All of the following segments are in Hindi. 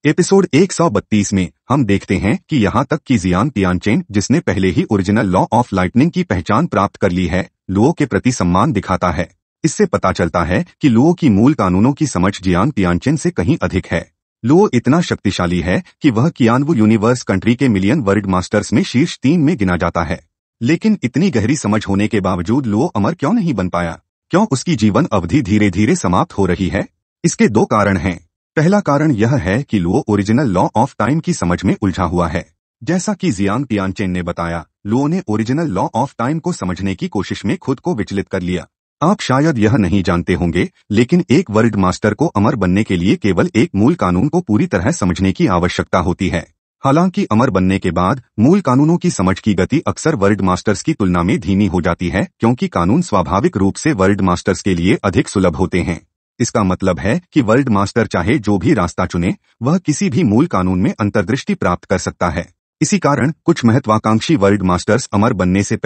एपिसोड 132 में हम देखते हैं कि यहाँ तक कि जियांग तियानचेन, जिसने पहले ही ओरिजिनल लॉ ऑफ लाइटनिंग की पहचान प्राप्त कर ली है, लुओ के प्रति सम्मान दिखाता है। इससे पता चलता है कि लुओ की मूल कानूनों की समझ जियांग तियानचेन से कहीं अधिक है। लुओ इतना शक्तिशाली है कि वह कियानवू यूनिवर्स कंट्री के मिलियन वर्ल्ड मास्टर्स में शीर्ष 3 में गिना जाता है। लेकिन इतनी गहरी समझ होने के बावजूद लुओ अमर क्यों नहीं बन पाया? क्यों उसकी जीवन अवधि धीरे धीरे समाप्त हो रही है? इसके 2 कारण हैं। पहला कारण यह है कि Luo original law of time की समझ में उलझा हुआ है। जैसा कि जियांग तियानचेन ने बताया, लुओ ने ओरिजिनल लॉ ऑफ टाइम को समझने की कोशिश में खुद को विचलित कर लिया। आप शायद यह नहीं जानते होंगे, लेकिन एक वर्ल्ड मास्टर को अमर बनने के लिए केवल एक मूल कानून को पूरी तरह समझने की आवश्यकता होती है। हालांकि अमर बनने के बाद मूल कानूनों की समझ की गति अक्सर वर्ल्ड मास्टर्स की तुलना में धीमी हो जाती है, क्योंकि कानून स्वाभाविक रूप से वर्ल्ड मास्टर्स के लिए अधिक सुलभ होते हैं। इसका मतलब है कि वर्ल्ड मास्टर चाहे जो भी रास्ता चुने, वह किसी भी मूल कानून में अंतर्दृष्टि प्राप्त कर सकता है। इसी कारण कुछ महत्वाकांक्षी वर्ल्ड मास्टर्स अमर बनने से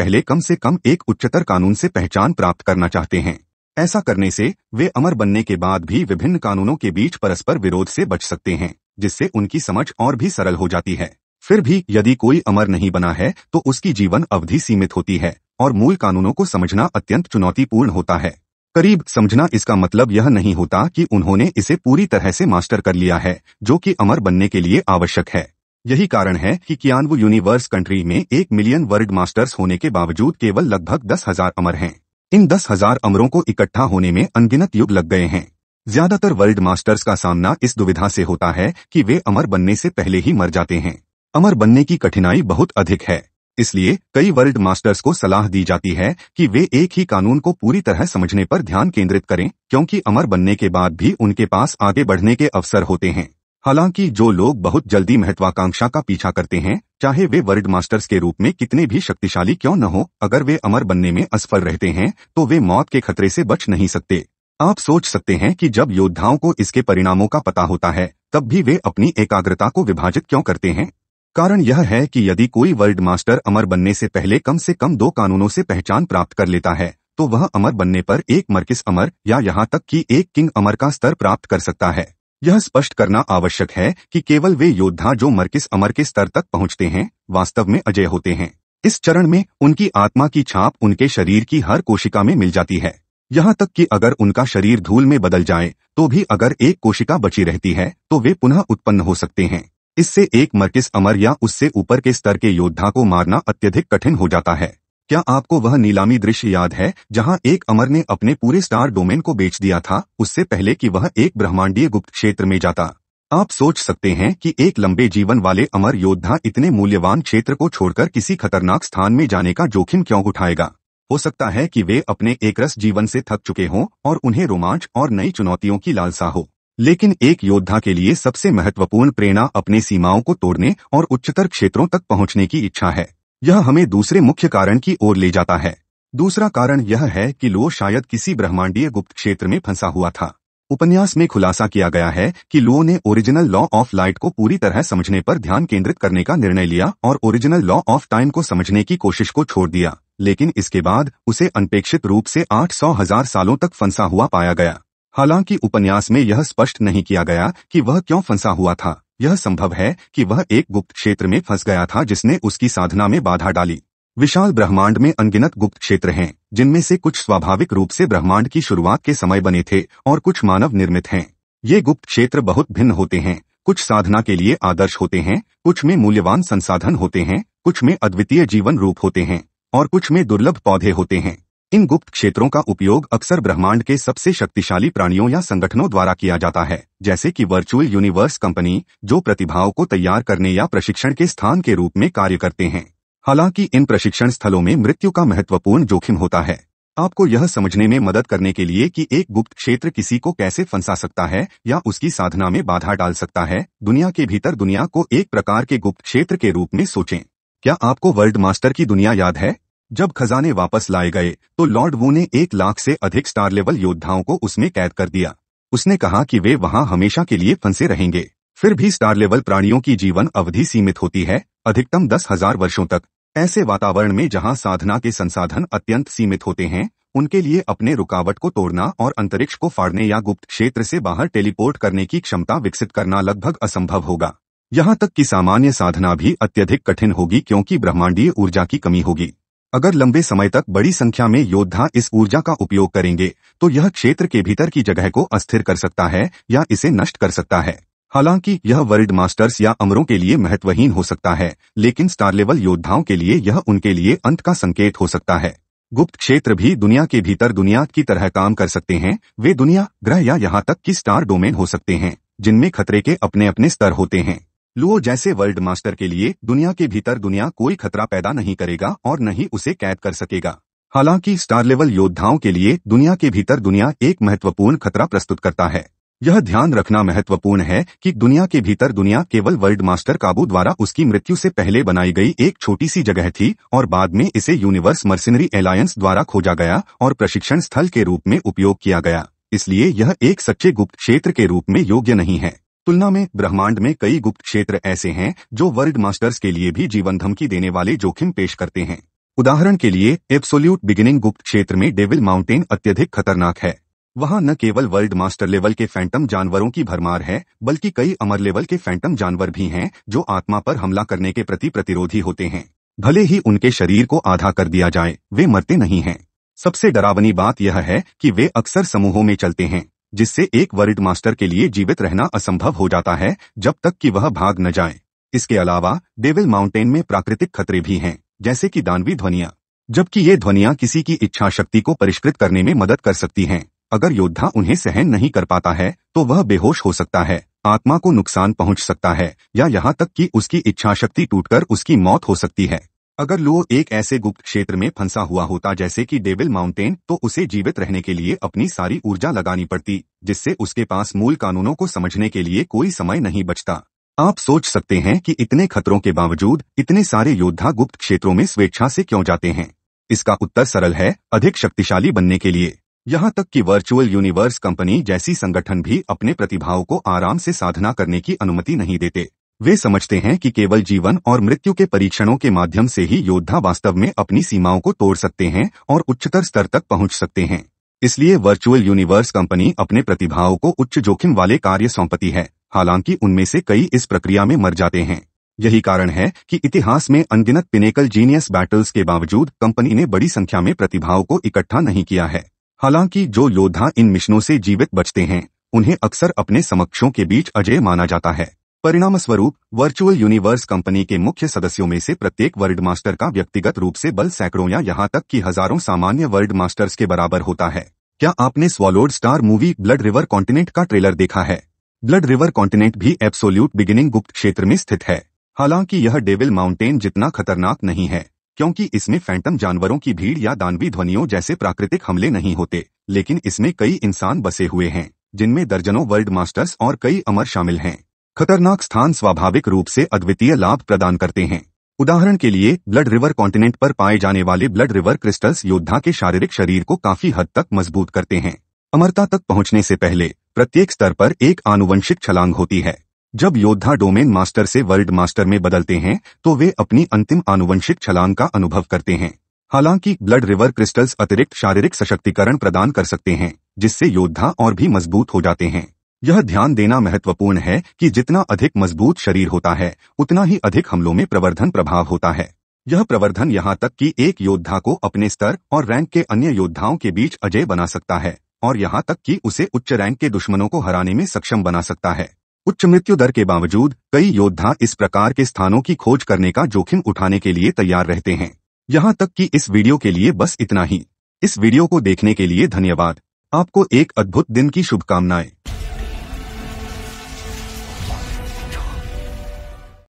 कम एक उच्चतर कानून से पहचान प्राप्त करना चाहते हैं। ऐसा करने से वे अमर बनने के बाद भी विभिन्न कानूनों के बीच परस्पर विरोध से बच सकते हैं, जिससे उनकी समझ और भी सरल हो जाती है। फिर भी यदि कोई अमर नहीं बना है तो उसकी जीवन अवधि सीमित होती है और मूल कानूनों को समझना अत्यंत चुनौतीपूर्ण होता है। करीब समझना इसका मतलब यह नहीं होता कि उन्होंने इसे पूरी तरह से मास्टर कर लिया है, जो कि अमर बनने के लिए आवश्यक है। यही कारण है कि कियानवू यूनिवर्स कंट्री में 1 मिलियन वर्ल्ड मास्टर्स होने के बावजूद केवल लगभग 10,000 अमर हैं। इन 10,000 अमरों को इकट्ठा होने में अनगिनत युग लग गए हैं। ज्यादातर वर्ल्ड मास्टर्स का सामना इस दुविधा से होता है कि वे अमर बनने से पहले ही मर जाते हैं। अमर बनने की कठिनाई बहुत अधिक है, इसलिए कई वर्ल्ड मास्टर्स को सलाह दी जाती है कि वे एक ही कानून को पूरी तरह समझने पर ध्यान केंद्रित करें, क्योंकि अमर बनने के बाद भी उनके पास आगे बढ़ने के अवसर होते हैं। हालांकि जो लोग बहुत जल्दी महत्वाकांक्षा का पीछा करते हैं, चाहे वे वर्ल्ड मास्टर्स के रूप में कितने भी शक्तिशाली क्यों न हो, अगर वे अमर बनने में असफल रहते हैं तो वे मौत के खतरे से बच नहीं सकते। आप सोच सकते हैं कि जब योद्धाओं को इसके परिणामों का पता होता है, तब भी वे अपनी एकाग्रता को विभाजित क्यों करते हैं? कारण यह है कि यदि कोई वर्ल्ड मास्टर अमर बनने से कम 2 कानूनों से पहचान प्राप्त कर लेता है, तो वह अमर बनने पर एक मर्किस अमर या यहाँ तक कि एक किंग अमर का स्तर प्राप्त कर सकता है। यह स्पष्ट करना आवश्यक है कि केवल वे योद्धा जो मर्किस अमर के स्तर तक पहुँचते हैं, वास्तव में अजेय होते हैं। इस चरण में उनकी आत्मा की छाप उनके शरीर की हर कोशिका में मिल जाती है। यहाँ तक कि अगर उनका शरीर धूल में बदल जाए तो भी अगर एक कोशिका बची रहती है तो वे पुनः उत्पन्न हो सकते हैं। इससे एक मर्किस अमर या उससे ऊपर के स्तर के योद्धा को मारना अत्यधिक कठिन हो जाता है। क्या आपको वह नीलामी दृश्य याद है जहां एक अमर ने अपने पूरे स्टार डोमेन को बेच दिया था, उससे पहले कि वह एक ब्रह्मांडीय गुप्त क्षेत्र में जाता? आप सोच सकते हैं कि एक लंबे जीवन वाले अमर योद्धा इतने मूल्यवान क्षेत्र को छोड़कर किसी खतरनाक स्थान में जाने का जोखिम क्यों उठाएगा? हो सकता है कि वे अपने एकरस जीवन से थक चुके हों और उन्हें रोमांच और नई चुनौतियों की लालसा हो। लेकिन एक योद्धा के लिए सबसे महत्वपूर्ण प्रेरणा अपने सीमाओं को तोड़ने और उच्चतर क्षेत्रों तक पहुंचने की इच्छा है। यह हमें दूसरे मुख्य कारण की ओर ले जाता है। दूसरा कारण यह है कि लुओ शायद किसी ब्रह्मांडीय गुप्त क्षेत्र में फंसा हुआ था। उपन्यास में खुलासा किया गया है कि लुओ ने ओरिजिनल लॉ ऑफ लाइट को पूरी तरह समझने पर ध्यान केंद्रित करने का निर्णय लिया और ओरिजिनल लॉ ऑफ टाइम को समझने की कोशिश को छोड़ दिया, लेकिन इसके बाद उसे अनपेक्षित रूप से 800,000 सालों तक फंसा हुआ पाया गया। हालांकि उपन्यास में यह स्पष्ट नहीं किया गया कि वह क्यों फंसा हुआ था। यह संभव है कि वह एक गुप्त क्षेत्र में फंस गया था जिसने उसकी साधना में बाधा डाली। विशाल ब्रह्मांड में अनगिनत गुप्त क्षेत्र हैं, जिनमें से कुछ स्वाभाविक रूप से ब्रह्मांड की शुरुआत के समय बने थे और कुछ मानव निर्मित हैं। ये गुप्त क्षेत्र बहुत भिन्न होते हैं। कुछ साधना के लिए आदर्श होते हैं, कुछ में मूल्यवान संसाधन होते हैं, कुछ में अद्वितीय जीवन रूप होते हैं और कुछ में दुर्लभ पौधे होते हैं। इन गुप्त क्षेत्रों का उपयोग अक्सर ब्रह्मांड के सबसे शक्तिशाली प्राणियों या संगठनों द्वारा किया जाता है, जैसे कि वर्चुअल यूनिवर्स कंपनी, जो प्रतिभाओं को तैयार करने या प्रशिक्षण के स्थान के रूप में कार्य करते हैं। हालांकि इन प्रशिक्षण स्थलों में मृत्यु का महत्वपूर्ण जोखिम होता है। आपको यह समझने में मदद करने के लिए कि एक गुप्त क्षेत्र किसी को कैसे फंसा सकता है या उसकी साधना में बाधा डाल सकता है, दुनिया के भीतर दुनिया को एक प्रकार के गुप्त क्षेत्र के रूप में सोचें। क्या आपको वर्ल्ड मास्टर की दुनिया याद है? जब खजाने वापस लाए गए तो लॉर्ड वू ने 1 लाख से अधिक स्टार लेवल योद्धाओं को उसमें कैद कर दिया। उसने कहा कि वे वहां हमेशा के लिए फंसे रहेंगे। फिर भी स्टार लेवल प्राणियों की जीवन अवधि सीमित होती है, अधिकतम 10,000 वर्षों तक। ऐसे वातावरण में जहां साधना के संसाधन अत्यंत सीमित होते हैं, उनके लिए अपने रुकावट को तोड़ना और अंतरिक्ष को फाड़ने या गुप्त क्षेत्र से बाहर टेलीपोर्ट करने की क्षमता विकसित करना लगभग असंभव होगा। यहाँ तक कि सामान्य साधना भी अत्यधिक कठिन होगी क्योंकि ब्रह्मांडीय ऊर्जा की कमी होगी। अगर लंबे समय तक बड़ी संख्या में योद्धा इस ऊर्जा का उपयोग करेंगे तो यह क्षेत्र के भीतर की जगह को अस्थिर कर सकता है या इसे नष्ट कर सकता है। हालांकि यह वर्ल्ड मास्टर्स या अमरों के लिए महत्वहीन हो सकता है, लेकिन स्टार लेवल योद्धाओं के लिए यह उनके लिए अंत का संकेत हो सकता है। गुप्त क्षेत्र भी दुनिया के भीतर दुनिया की तरह काम कर सकते हैं। वे दुनिया, ग्रह या यहाँ तक कि स्टार डोमेन हो सकते हैं जिनमें खतरे के अपने अपने स्तर होते हैं। लुओ जैसे वर्ल्ड मास्टर के लिए दुनिया के भीतर दुनिया कोई खतरा पैदा नहीं करेगा और न ही उसे कैद कर सकेगा। हालांकि स्टार लेवल योद्धाओं के लिए दुनिया के भीतर दुनिया एक महत्वपूर्ण खतरा प्रस्तुत करता है। यह ध्यान रखना महत्वपूर्ण है कि दुनिया के भीतर दुनिया केवल वर्ल्ड मास्टर काबू द्वारा उसकी मृत्यु से पहले बनाई गई एक छोटी सी जगह थी और बाद में इसे यूनिवर्स मर्सिनरी एलायंस द्वारा खोजा गया और प्रशिक्षण स्थल के रूप में उपयोग किया गया। इसलिए यह एक सच्चे गुप्त क्षेत्र के रूप में योग्य नहीं है। तुलना में ब्रह्मांड में कई गुप्त क्षेत्र ऐसे हैं जो वर्ल्ड मास्टर्स के लिए भी जीवन धमकी देने वाले जोखिम पेश करते हैं। उदाहरण के लिए एब्सोल्यूट बिगिनिंग गुप्त क्षेत्र में डेविल माउंटेन अत्यधिक खतरनाक है। वहां न केवल वर्ल्ड मास्टर लेवल के फैंटम जानवरों की भरमार है, बल्कि कई अमर लेवल के फैंटम जानवर भी हैं जो आत्मा पर हमला करने के प्रति प्रतिरोधी होते हैं। भले ही उनके शरीर को आधा कर दिया जाए, वे मरते नहीं हैं। सबसे डरावनी बात यह है कि वे अक्सर समूहों में चलते हैं, जिससे एक वर्ल्ड मास्टर के लिए जीवित रहना असंभव हो जाता है जब तक कि वह भाग न जाए। इसके अलावा डेविल माउंटेन में प्राकृतिक खतरे भी हैं, जैसे कि दानवी ध्वनियां, जबकि ये ध्वनियां किसी की इच्छा शक्ति को परिष्कृत करने में मदद कर सकती हैं। अगर योद्धा उन्हें सहन नहीं कर पाता है तो वह बेहोश हो सकता है, आत्मा को नुकसान पहुंच सकता है या यहाँ तक कि उसकी इच्छा शक्ति टूटकर उसकी मौत हो सकती है। अगर लुओ एक ऐसे गुप्त क्षेत्र में फंसा हुआ होता जैसे कि डेविल माउंटेन, तो उसे जीवित रहने के लिए अपनी सारी ऊर्जा लगानी पड़ती, जिससे उसके पास मूल कानूनों को समझने के लिए कोई समय नहीं बचता। आप सोच सकते हैं कि इतने खतरों के बावजूद इतने सारे योद्धा गुप्त क्षेत्रों में स्वेच्छा से क्यों जाते हैं। इसका उत्तर सरल है, अधिक शक्तिशाली बनने के लिए। यहाँ तक कि वर्चुअल यूनिवर्स कंपनी जैसी संगठन भी अपने प्रतिभाओं को आराम से साधना करने की अनुमति नहीं देते। वे समझते हैं कि केवल जीवन और मृत्यु के परीक्षणों के माध्यम से ही योद्धा वास्तव में अपनी सीमाओं को तोड़ सकते हैं और उच्चतर स्तर तक पहुंच सकते हैं। इसलिए वर्चुअल यूनिवर्स कंपनी अपने प्रतिभाओं को उच्च जोखिम वाले कार्य सौंपती है, हालांकि उनमें से कई इस प्रक्रिया में मर जाते हैं। यही कारण है कि इतिहास में अनगिनत पिनेकल जीनियस बैटल्स के बावजूद कंपनी ने बड़ी संख्या में प्रतिभाओं को इकट्ठा नहीं किया है। हालांकि जो योद्धा इन मिशनों से जीवित बचते हैं, उन्हें अक्सर अपने समकक्षों के बीच अजेय माना जाता है। परिणामस्वरूप वर्चुअल यूनिवर्स कंपनी के मुख्य सदस्यों में से प्रत्येक वर्ल्ड मास्टर का व्यक्तिगत रूप से बल सैकड़ों या यहाँ तक कि हजारों सामान्य वर्ल्ड मास्टर्स के बराबर होता है। क्या आपने swallowed star movie blood river continent का ट्रेलर देखा है? ब्लड रिवर कॉन्टिनेंट भी एब्सोल्यूट बिगिनिंग गुप्त क्षेत्र में स्थित है। हालांकि यह डेविल माउंटेन जितना खतरनाक नहीं है, क्योंकि इसमें फैंटम जानवरों की भीड़ या दानवी ध्वनियों जैसे प्राकृतिक हमले नहीं होते, लेकिन इसमें कई इंसान बसे हुए हैं, जिनमें दर्जनों वर्ल्ड मास्टर्स और कई अमर शामिल हैं। खतरनाक स्थान स्वाभाविक रूप से अद्वितीय लाभ प्रदान करते हैं। उदाहरण के लिए ब्लड रिवर कॉन्टिनेंट पर पाए जाने वाले ब्लड रिवर क्रिस्टल्स योद्धा के शारीरिक शरीर को काफी हद तक मजबूत करते हैं। अमरता तक पहुंचने से पहले प्रत्येक स्तर पर एक आनुवंशिक छलांग होती है। जब योद्धा डोमेन मास्टर से वर्ल्ड मास्टर में बदलते हैं तो वे अपनी अंतिम आनुवंशिक छलांग का अनुभव करते हैं। हालांकि ब्लड रिवर क्रिस्टल्स अतिरिक्त शारीरिक सशक्तिकरण प्रदान कर सकते हैं, जिससे योद्धा और भी मजबूत हो जाते हैं। यह ध्यान देना महत्वपूर्ण है कि जितना अधिक मजबूत शरीर होता है, उतना ही अधिक हमलों में प्रवर्धन प्रभाव होता है। यह प्रवर्धन यहाँ तक कि एक योद्धा को अपने स्तर और रैंक के अन्य योद्धाओं के बीच अजेय बना सकता है, और यहाँ तक कि उसे उच्च रैंक के दुश्मनों को हराने में सक्षम बना सकता है। उच्च मृत्यु दर के बावजूद कई योद्धा इस प्रकार के स्थानों की खोज करने का जोखिम उठाने के लिए तैयार रहते हैं। यहाँ तक कि इस वीडियो के लिए बस इतना ही। इस वीडियो को देखने के लिए धन्यवाद। आपको एक अद्भुत दिन की शुभकामनाएं।